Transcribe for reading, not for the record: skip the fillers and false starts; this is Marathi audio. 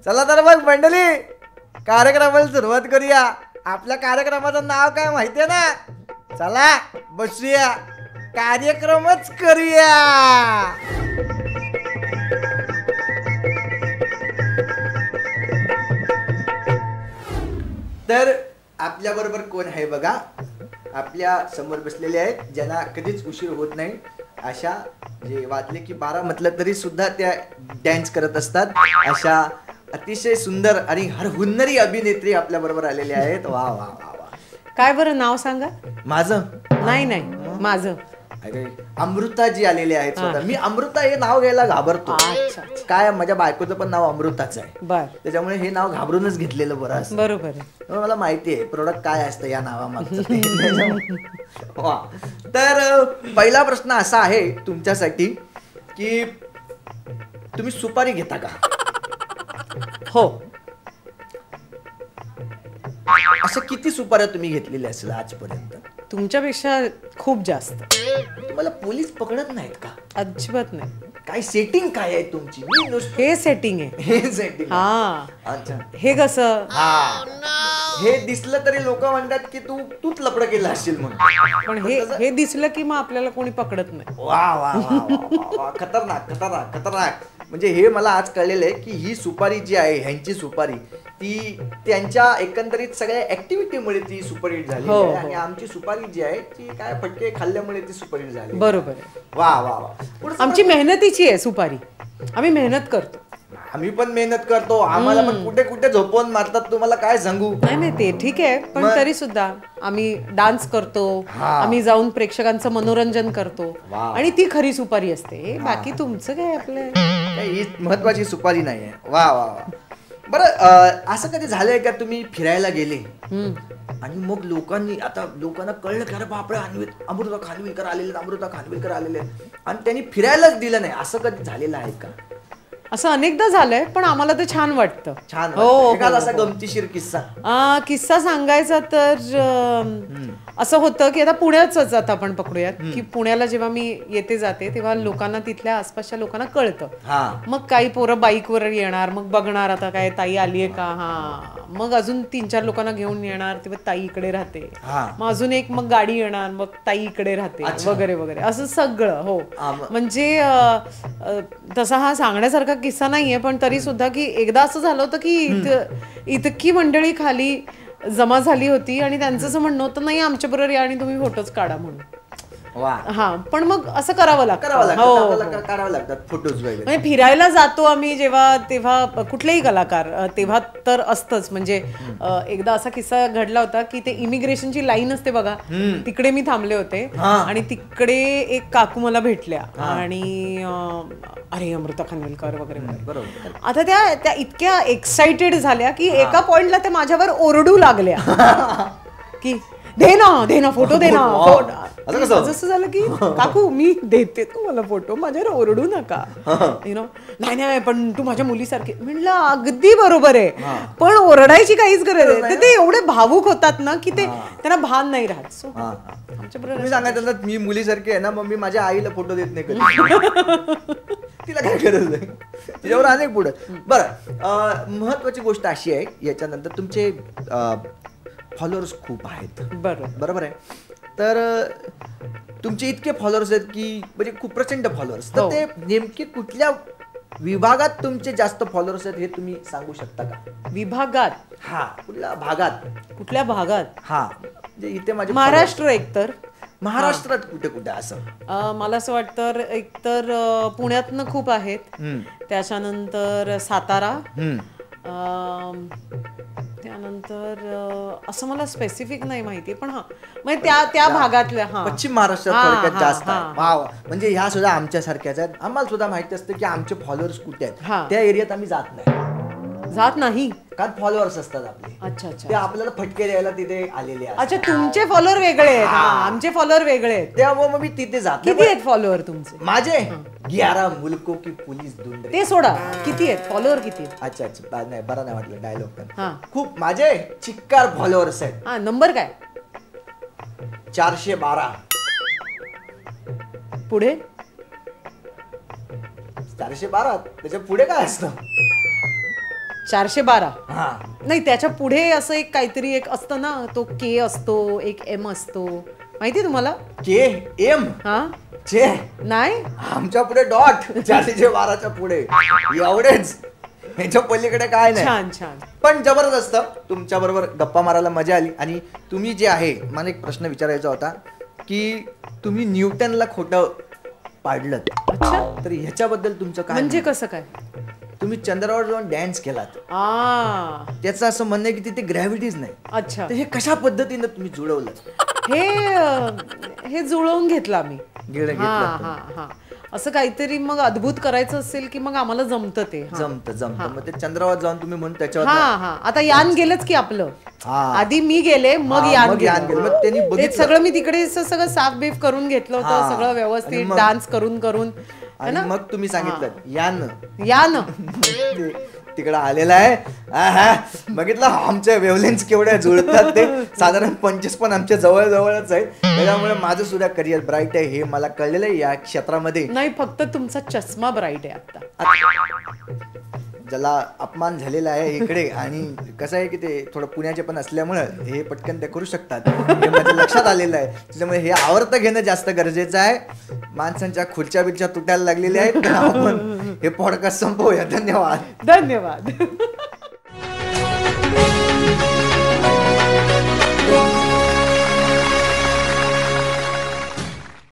चला तर मग मंडळी कार्यक्रमाला सुरुवात करूया. आपल्या कार्यक्रमाचं नाव काय माहितीये ना? चला बसूया, कार्यक्रमच करूया. तर आपल्या बरोबर कोण आहे बघा? आपल्या समोर बसलेले आहेत ज्यांना कधीच उशीर होत नाही. अशा जे वाजले की 12 म्हटलं तरी सुद्धा त्या डॅन्स करत असतात. अशा अतिशय सुंदर आणि हरहुन्नरी अभिनेत्री आपल्या बरोबर आलेले आहेत. वा वा वा वा. काय बरं नाव सांगा? माझं नाही माझं. अरे अमृता जी आलेले आहेत स्वतः. मी अमृता हे नाव घ्यायला घाबरतो. काय माझ्या बायकोचं पण नाव अमृताच आहे. बर. त्याच्यामुळे हे नाव घाबरूनच घेतलेलं बरं असं. बरोबर आहे. मला माहिती आहे प्रोडक्ट काय असतं या नावामागचं. तर पहिला प्रश्न असा आहे तुमच्यासाठी की तुम्ही सुपारी घेता का? हो. असं किती सुपाऱ्या तुम्ही घेतलेल्या असेल आजपर्यंत? तुमच्यापेक्षा खूप जास्त. तुम्हाला पोलीस पकडत नाहीत का? अजिबात नाही. काय सेटिंग काय आहे तुमची? हे सेटिंग आहे. हे सेटिंग. हा. अच्छा. हे कसं? हा. हे दिसलं तरी लोक म्हणतात की तूच लपड केलं असेल म्हणून. पण हे दिसलं की मग आपल्याला कोणी पकडत नाही. वा वा वा. खतरनाक खतरनाक खतरनाक. म्हणजे हे मला आज कळलेलं आहे की ही सुपारी जी आहे ह्यांची सुपारी ती त्यांच्या एकंदरीत सगळ्या ऍक्टिव्हिटीमुळे ती सुपरहिट झाली. आणि आमची सुपारी जी आहे ती काय फटके खाल्ल्यामुळे ती सुपरहिट झाली. बरोबर आहे. वा वा वा. आमची मेहनतीची आहे सुपारी. आम्ही मेहनत करतो. आम्ही पण मेहनत करतो. आम्हाला पण कुठे कुठे झोपवून मारतात. तुम्हाला काय सांगू? नाही ते ठीक आहे. पण तरी सुद्धा आम्ही डान्स करतो. आम्ही जाऊन प्रेक्षकांचं मनोरंजन करतो. आणि ती खरी सुपारी असते. बाकी तुमचं काय आपलं ही महत्वाची सुपारी नाहीये. वा वा वा. बरं असं कधी झालंय का तुम्ही फिरायला गेले आणि मग लोकांना कळलं की अरे बापरे अमृता खानविलकर आलेले आणि त्यांनी फिरायलाच दिलं नाही, असं कधी झालेलं आहे का? असं अनेकदा झालंय. पण आम्हाला ते छान वाटतं. छान. एखादा असा गमतीशीर किस्सा सांगायचा तर असं होतं की आता पुण्याचंच आता आपण पकडूयात की पुण्याला जेव्हा मी येते जाते तेव्हा लोकांना तिथल्या आसपासच्या लोकांना कळतं. मग काही पोरं बाईकवर येणार, मग बघणार आता काय ताई आलीये का. हा. मग अजून 3-4 लोकांना घेऊन येणार तेव्हा ताई इकडे राहते. मग अजून एक मग गाडी येणार मग ताई इकडे राहते वगैरे वगैरे असं सगळं. हो. म्हणजे तसा हा सांगण्यासारखा किस्सा नाहीये. पण तरी सुद्धा की एकदा असं झालं होतं की इतकी मंडळी खाली जमा झाली होती आणि त्यांचं असं म्हणणं होतं नाही आमच्या बरोबर या आणि तुम्ही फोटोज काढा म्हणून. हा. पण मग असं करावं लागतं फोटोज वगैरे. म्हणजे फिरायला जातो आम्ही जेव्हा तेव्हा कुठलेही कलाकार तेव्हा तर असतंच. म्हणजे एकदा असा किस्सा घडला होता की ते इमिग्रेशनची लाईन असते बघा, तिकडे मी थांबले होते आणि तिकडे एक काकू मला भेटल्या आणि अरे अमृता खानविलकर वगैरे. आता त्या इतक्या एक्साइटेड झाल्या की एका पॉइंटला त्या माझ्यावर ओरडू लागल्या की दे ना फोटो दे ना. जसं झालं की काकू मी देते तुम्हाला फोटो, माझ्यावर ओरडू नका. नाही पण तू माझ्या मुलीसारखी. म्हणलं अगदी बरोबर आहे. पण ओरडायची काहीच गरज नाही. ते एवढे भावुक होतात ना की ते त्यांना भान नाही राहत. आमच्या बरोबर सांगायचं मी मुलीसारखी आहे ना मग मी माझ्या आईला फोटो देत नाही कधी. तिला काय गरज आहे, तिच्यावर अनेक पुढे. बरं महत्वाची गोष्ट अशी आहे याच्यानंतर तुमचे फॉलोअर्स खूप आहेत. बरोबर आहे. तर तुमचे इतके फॉलोअर्स आहेत की म्हणजे खूप प्रचंड फॉलोअर्स. तर ते नेमके कुठल्या विभागात तुमचे जास्त फॉलोअर्स आहेत हे तुम्ही सांगू शकता का? विभागात? हा. कुठल्या भागात? हा. म्हणजे इथे माझे महाराष्ट्र. एकतर महाराष्ट्रात कुठे कुठे असं मला असं वाटतं एकतर पुण्यातनं खूप आहेत. त्याच्यानंतर सातारा, त्यानंतर असं मला स्पेसिफिक नाही माहिती. पण हा म्हणजे त्या भागातल्या पश्चिम महाराष्ट्रात जास्त आहे. म्हणजे ह्या सुद्धा आमच्या सारख्याच आहेत. आम्हाला सुद्धा माहिती असतं की आमचे फॉलोअर्स कुठे आहेत. त्या एरियात आम्ही जात नाही कारण फॉलोअर्स असतात आपले. अच्छा. ते आपल्याला फटके द्यायला तिथे आलेले आहेत. अच्छा. तुमचे फॉलोअर वेगळे आहेत, आमचे फॉलोअर वेगळे आहेत. त्यामुळे मग मी तिथे जात. किती आहेत फॉलोअर तुमचे? माझे 11 मुलको की पोलीस ढूंढ. ते सोडा, किती आहेत फॉलोअर? किती? अच्छा नाही बरं नाही वाटलं डायलॉग. पण खूप माझे चिक्कार फॉलोअर्स आहेत. नंबर काय? 412. पुढे 412. त्याच्या पुढे काय असतं? 412. हा नाही त्याच्या पुढे असं एक काहीतरी एक असतं ना, तो के असतो, एक एम असतो, माहितीये तुम्हाला? के एम हा चे नाही आमच्या पुढे डॉट 412च्या पुढे एवढेच, ह्याच्या पलीकडे काय नाही. छान छान. पण जबरदस्त तुमच्या बरोबर गप्पा मारायला मजा आली. आणि तुम्ही जे आहे, मला एक प्रश्न विचारायचा होता की तुम्ही न्यूटनला खोटं पाडलं, अच्छा, तर ह्याच्याबद्दल तुमचं काय म्हणजे म्हणणं? कसं काय? तुम्ही चंद्रावर जाऊन डॅन्स केलात, त्याचं असं म्हणणं आहे की तिथे ग्रॅव्हिटीज नाही. अच्छा, तर हे कशा पद्धतीनं तुम्ही जुळवलं? हे जुळवून घेतलं आम्ही. घेतलं. हा हा हा असं काहीतरी मग अद्भुत करायचं असेल की मग आम्हाला जमतं ते. जमतं. मग ते चंद्रावर जाऊन तुम्ही म्हणून त्याच्यावर हा हा आता यान गेलंच की आपलं. हा. आधी मी गेले, मग हा, यान मग यान गेलं. मग त्यांनी ते बघितलं. सगळं मी तिकडे असं सगळं साफ बीफ करून घेतलं हा. होतं, सगळं आणि व्यवस्थित मग- डान्स करून करून. आणि मग तुम्ही सांगितलं यान यान तिकडं आलेला आहे. आहा, बघितलं आमच्या वेवलेन्स केवढ्या जुळतात ते. साधारण 25 पण आमच्या जवळच आहे. त्याच्यामुळे माझं सुद्धा करिअर ब्राईट आहे हे मला कळलेलं आहे या क्षेत्रामध्ये. नाही, फक्त तुमचा चष्मा ब्राईट आहे आता. ज्याला अपमान झालेला आहे इकडे, आणि कसं आहे की ते थोडं पुण्याचे पण असल्यामुळं हे पटकन ते करू शकतात, हे माझ्या लक्षात आलेलं आहे. त्याच्यामुळे हे आवर्त घेणं जास्त गरजेचं आहे. माणसांच्या खुर्च्या बिर्च्या तुटायला लागलेल्या आहेत, तर आपण हे पॉडकास्ट संपवूया. धन्यवाद. धन्यवाद.